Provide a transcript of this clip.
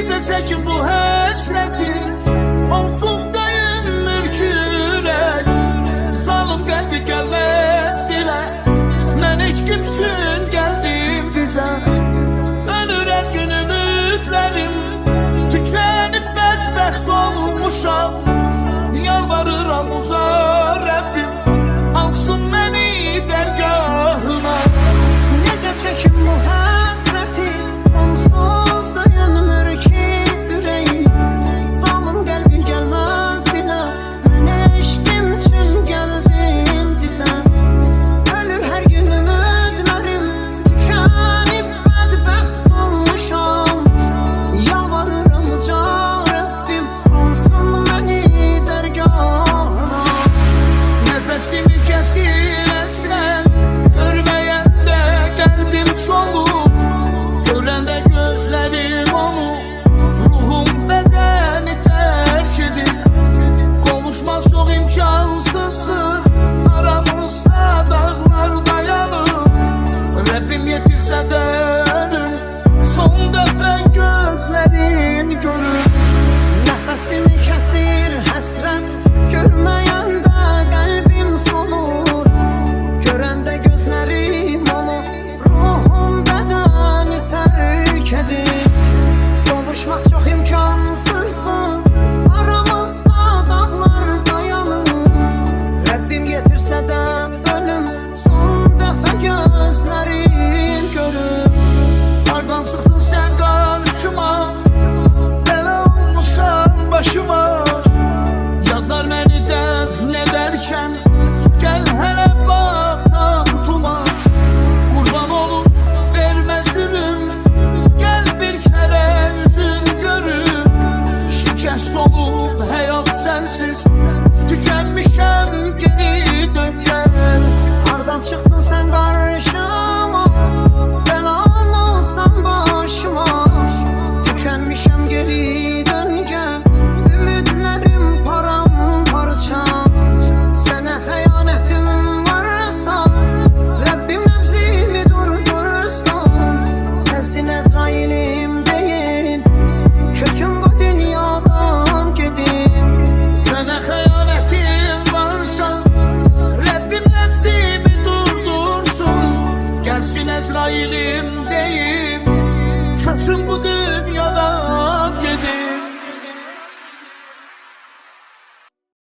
Necə çəkim bu həsrəti, onsuz döyünmür ki ürək. Salım qəlbi gəlməz dilə, mən heç kimsin gəldim dizə. Ölür hər gün ümidlərim, tükənib bədbəxt olmuşam. Yalvarıram uza Rəbbim, alsın məni dərgahına. Necə çəkim bu həsrəti, onsuz dayanmır ki ürəyim. Salım qəlbi gəlməz bilə, mən eşqim üçün gəldim dizə. Ölür hər gün ümidlərim, tükənib bədbəxt olmuşam. Yalvarıram uca Rəbbim, alsın məni dərgahına. Nəfəsimi kəsir əsrən, görməyəndə qəlbim solub. Görəndə gözlərim onu, ruhum bədəni tərk edir. Qovuşmaq çox imkansızdır, aramızda dağlar dayanır. Rəbbim yetirsə də ölüm, son dəfə gözlərin görür. Nəfəsimi kəsir həsrət, görməyəndə qəlbim solur. Görəndə gözlərim onu, ruhum bədəni tərk edir. Qovuşmaq çox imkansızdır, aramızda dağlar dayanır. Rəbbim yetirsə də ölüm, son dəfə gözlərim görür. Hardan çıxdın sən qarşıma, bəla olmusan başıma. Yadlar məni dəfn edərkən, gəl hələ bax tabutuma. Qurban olum, vermə zülüm, gəl bir kərə üzün görüm. Şikəst olub həyat sənsiz, tükənmişəm geri dön gəl. Hardan çıxdın sən qarşıma, bəla olmusan başıma. Tükənmişəm geri dön gəl, ümidlərim paramparça. Sənə xəyanətim varsa, Rəbbim nəfsimi durdursun. Gəlsin Əzrailim deyin, köçüm bu dünyadan gedin. Sənə xəyanətim varsa, Rəbbim nəfsimi durdursun. Gəlsin Əzrailim deyir,